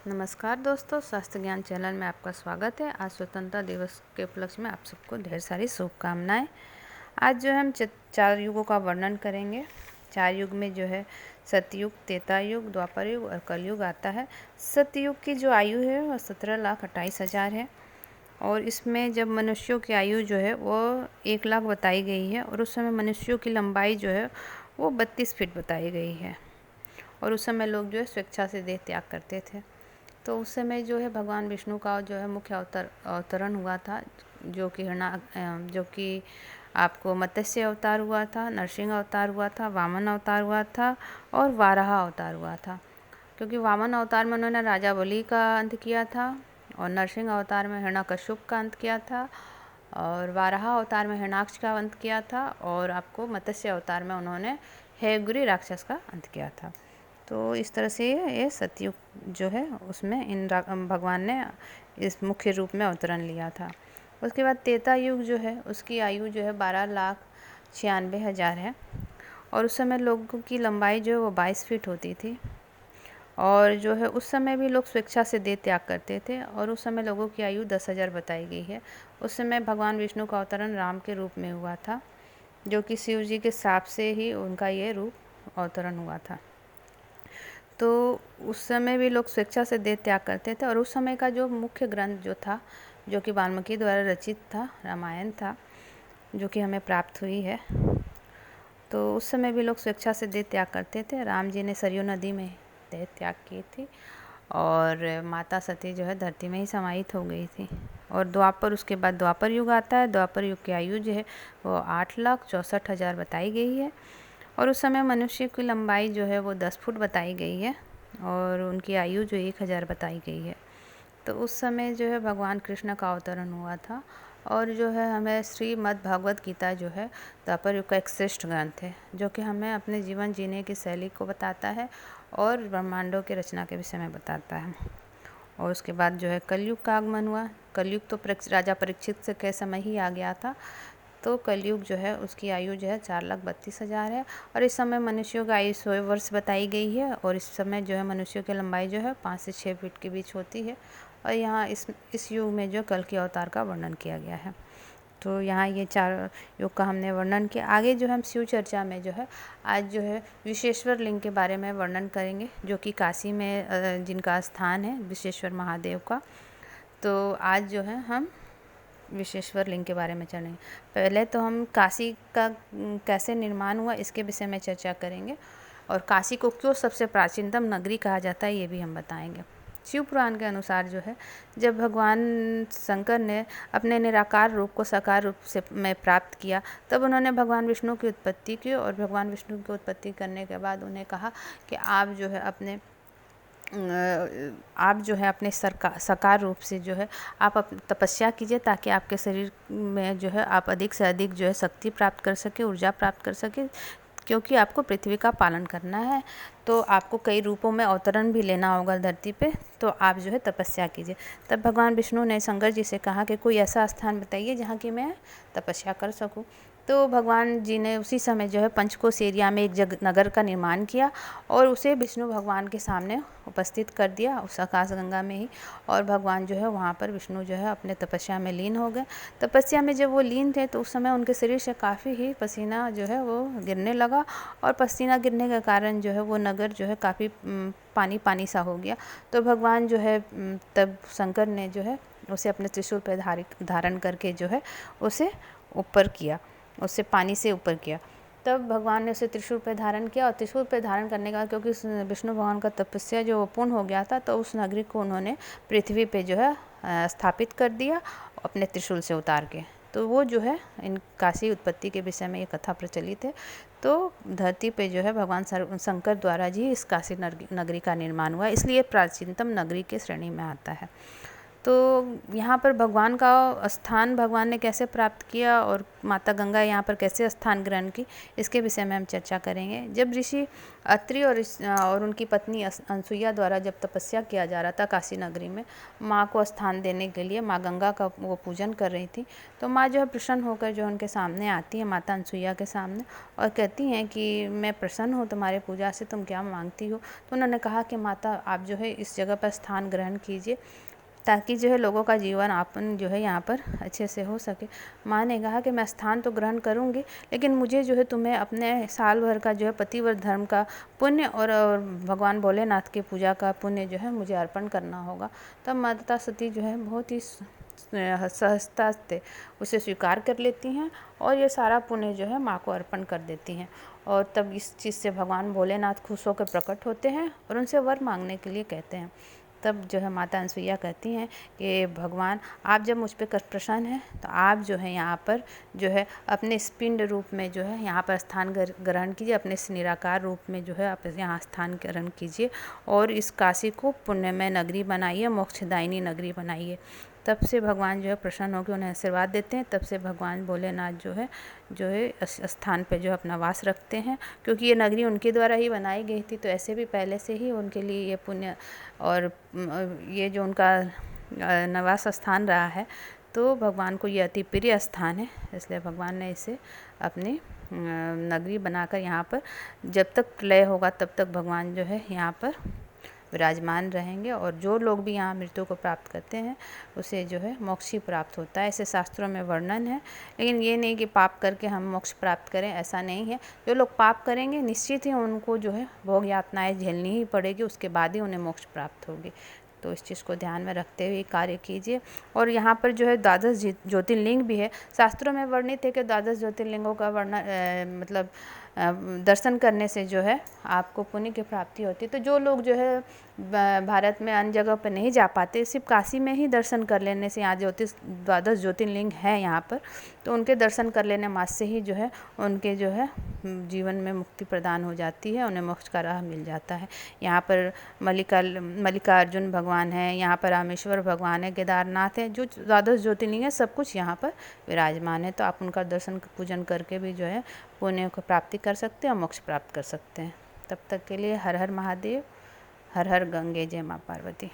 नमस्कार दोस्तों, स्वास्थ्य ज्ञान चैनल में आपका स्वागत है। आज स्वतंत्रता दिवस के उपलक्ष्य में आप सबको ढेर सारी शुभकामनाएं। आज जो है हम 4 युगों का वर्णन करेंगे। 4 युग में जो है सतयुग, त्रेता युग, द्वापर युग और कलयुग आता है। सतयुग की जो आयु है वह 17,28,000 है और इसमें जब मनुष्यों की आयु जो है वो 1 लाख बताई गई है और उस समय मनुष्यों की लंबाई जो है वो 32 फीट बताई गई है और उस समय लोग जो है स्वेच्छा से देह त्याग करते थे। तो उस समय जो है भगवान विष्णु का जो है मुख्य अवतरण हुआ था, जो कि आपको मत्स्य अवतार हुआ था, नरसिंह अवतार हुआ था, वामन अवतार हुआ था और वाराह अवतार हुआ था। क्योंकि वामन अवतार में उन्होंने राजा बलि का अंत किया था और नरसिंह अवतार में हिरण्यकश्यप का अंत किया था और वाराह अवतार में हिरण्याक्ष का अंत किया था और आपको मत्स्य अवतार में उन्होंने हेयग्रीव राक्षस का अंत किया था। तो इस तरह से ये सतयुग जो है उसमें भगवान ने इस मुख्य रूप में अवतरण लिया था। उसके बाद त्रेता युग जो है उसकी आयु जो है 12,96,000 है और उस समय लोगों की लंबाई जो है वो 22 फीट होती थी और जो है उस समय भी लोग स्वेच्छा से देह त्याग करते थे और उस समय लोगों की आयु 10,000 बताई गई है। उस समय भगवान विष्णु का अवतरण राम के रूप में हुआ था, जो कि शिव जी के शाप से ही उनका ये रूप अवतरण हुआ था। तो उस समय भी लोग स्वेच्छा से देह त्याग करते थे और उस समय का जो मुख्य ग्रंथ जो था, जो कि वाल्मीकि द्वारा रचित था, रामायण था, जो कि हमें प्राप्त हुई है। तो उस समय भी लोग स्वेच्छा से देह त्याग करते थे। राम जी ने सरयू नदी में देह त्याग की थी और माता सती जो है धरती में ही समाहित हो गई थी। और द्वापर, उसके बाद द्वापर युग आता है। द्वापर युग की आयु जो है वो 8,64,000 बताई गई है और उस समय मनुष्य की लंबाई जो है वो 10 फुट बताई गई है और उनकी आयु जो 1,000 बताई गई है। तो उस समय जो है भगवान कृष्ण का अवतरण हुआ था और जो है हमें श्रीमद् भगवद गीता जो है द्वापर युग का एक श्रेष्ठ ग्रंथ है, जो कि हमें अपने जीवन जीने की शैली को बताता है और ब्रह्मांडों की रचना के विषय में बताता है। और उसके बाद जो है कलयुग का आगमन हुआ। कलयुग तो राजा परीक्षित से के समय ही आ गया था। तो कलयुग जो है उसकी आयु जो है 4,32,000 है और इस समय मनुष्यों की आयु 100 वर्ष बताई गई है और इस समय जो है मनुष्यों की लंबाई जो है 5 से 6 फीट के बीच होती है और यहाँ इस युग में जो कल के अवतार का वर्णन किया गया है। तो यहाँ ये 4 युग का हमने वर्णन किया। आगे जो हम शिव चर्चा में जो है आज जो है विश्वेश्वर लिंग के बारे में वर्णन करेंगे, जो कि काशी में जिनका स्थान है विश्वेश्वर महादेव का। तो आज जो है हम विश्वेश्वर लिंग के बारे में जानेंगे। पहले तो हम काशी का कैसे निर्माण हुआ इसके विषय में चर्चा करेंगे और काशी को क्यों सबसे प्राचीनतम नगरी कहा जाता है ये भी हम बताएंगे। शिव पुराण के अनुसार जो है जब भगवान शंकर ने अपने निराकार रूप को साकार रूप से में प्राप्त किया, तब उन्होंने भगवान विष्णु की उत्पत्ति की और भगवान विष्णु की उत्पत्ति करने के बाद उन्हें कहा कि आप जो है अपने साकार रूप से जो है आप तपस्या कीजिए, ताकि आपके शरीर में जो है आप अधिक से अधिक जो है शक्ति प्राप्त कर सके, ऊर्जा प्राप्त कर सके, क्योंकि आपको पृथ्वी का पालन करना है। तो आपको कई रूपों में अवतरण भी लेना होगा धरती पे, तो आप जो है तपस्या कीजिए। तब भगवान विष्णु ने शंकर जी से कहा कि कोई ऐसा स्थान बताइए जहाँ की मैं तपस्या कर सकूँ। तो भगवान जी ने उसी समय जो है पंचकोश एरिया में एक नगर का निर्माण किया और उसे विष्णु भगवान के सामने उपस्थित कर दिया उस आकाश गंगा में ही। और भगवान जो है वहाँ पर विष्णु जो है अपने तपस्या में लीन हो गए। तपस्या में जब वो लीन थे तो उस समय उनके शरीर से काफ़ी ही पसीना जो है वो गिरने लगा और पसीना गिरने के कारण जो है वो नगर जो है काफ़ी पानी पानी सा हो गया। तो भगवान जो है तब शंकर ने जो है उसे अपने त्रिशूल पर धारण करके जो है उसे ऊपर किया, उससे पानी से ऊपर किया। तब भगवान ने उसे त्रिशूल पर धारण किया और त्रिशूल पर धारण करने के बाद क्योंकि विष्णु भगवान का तपस्या जो पूर्ण हो गया था, तो उस नगरी को उन्होंने पृथ्वी पे जो है स्थापित कर दिया अपने त्रिशूल से उतार के। तो वो जो है इन काशी उत्पत्ति के विषय में ये कथा प्रचलित है। तो धरती पे जो है भगवान शंकर द्वारा जी इस काशी नगरी का निर्माण हुआ, इसलिए प्राचीनतम नगरी के श्रेणी में आता है। तो यहाँ पर भगवान का स्थान भगवान ने कैसे प्राप्त किया और माता गंगा यहाँ पर कैसे स्थान ग्रहण की, इसके विषय में हम चर्चा करेंगे। जब ऋषि अत्रि और उनकी पत्नी अनसुईया द्वारा जब तपस्या किया जा रहा था काशी नगरी में, माँ को स्थान देने के लिए माँ गंगा का वो पूजन कर रही थी, तो माँ जो है प्रसन्न होकर जो उनके सामने आती है, माता अनसुईया के सामने, और कहती हैं कि मैं प्रसन्न हूँ तुम्हारे पूजा से, तुम क्या मांगती हो। तो उन्होंने कहा कि माता आप जो है इस जगह पर स्थान ग्रहण कीजिए, ताकि जो है लोगों का जीवन यापन जो है यहाँ पर अच्छे से हो सके। माँ ने कहा कि मैं स्थान तो ग्रहण करूँगी, लेकिन मुझे जो है तुम्हें अपने साल भर का जो है पतिव्रत धर्म का पुण्य और भगवान भोलेनाथ की पूजा का पुण्य जो है मुझे अर्पण करना होगा। तब माता सती जो है बहुत ही सहजता से उसे स्वीकार कर लेती हैं और ये सारा पुण्य जो है माँ को अर्पण कर देती हैं। और तब इस चीज़ से भगवान भोलेनाथ खुश होकर प्रकट होते हैं और उनसे वर मांगने के लिए कहते हैं। तब जो है माता अनसुईया कहती हैं कि भगवान आप जब मुझ पर प्रसन्न हैं तो आप जो है यहाँ पर जो है अपने पिंड रूप में जो है यहाँ पर स्थान ग्रहण कीजिए, अपने निराकार रूप में जो है आप यहाँ स्थान ग्रहण कीजिए और इस काशी को पुण्यमय नगरी बनाइए, मोक्षदायिनी नगरी बनाइए। तब से भगवान जो है प्रसन्न होकर उन्हें आशीर्वाद देते हैं। तब से भगवान भोलेनाथ जो है स्थान पे जो अपना वास रखते हैं, क्योंकि ये नगरी उनके द्वारा ही बनाई गई थी, तो ऐसे भी पहले से ही उनके लिए ये पुण्य और ये जो उनका निवास स्थान रहा है, तो भगवान को ये अति प्रिय स्थान है, इसलिए भगवान ने इसे अपनी नगरी बनाकर यहाँ पर जब तक प्रलय होगा तब तक भगवान जो है यहाँ पर विराजमान रहेंगे। और जो लोग भी यहाँ मृत्यु को प्राप्त करते हैं उसे जो है मोक्ष ही प्राप्त होता है, ऐसे शास्त्रों में वर्णन है। लेकिन ये नहीं कि पाप करके हम मोक्ष प्राप्त करें, ऐसा नहीं है। जो लोग पाप करेंगे निश्चित ही उनको जो है भोग यातनाएं झेलनी ही पड़ेगी, उसके बाद ही उन्हें मोक्ष प्राप्त होगी। तो इस चीज़ को ध्यान में रखते हुए कार्य कीजिए। और यहाँ पर जो है द्वादश ज्योतिर्लिंग भी है, शास्त्रों में वर्णित है कि द्वादश ज्योतिर्लिंगों का वर्णन मतलब दर्शन करने से जो है आपको पुण्य की प्राप्ति होती है। तो जो लोग जो है भारत में अन्य जगह पर नहीं जा पाते, सिर्फ काशी में ही दर्शन कर लेने से, यहाँ द्वादश ज्योतिर्लिंग है यहाँ पर, तो उनके दर्शन कर लेने मात्र से ही जो है उनके जो है जीवन में मुक्ति प्रदान हो जाती है, उन्हें मोक्ष का राह मिल जाता है। यहाँ पर मल्लिकार्जुन भगवान है, यहाँ पर रामेश्वर भगवान है, केदारनाथ है, जो द्वादश ज्योतिर्लिंग है सब कुछ यहाँ पर विराजमान है। तो आप उनका दर्शन पूजन करके भी जो है पुण्य को प्राप्ति कर सकते हैं और मोक्ष प्राप्त कर सकते हैं। तब तक के लिए हर हर महादेव, हर हर गंगे, जय माँ पार्वती।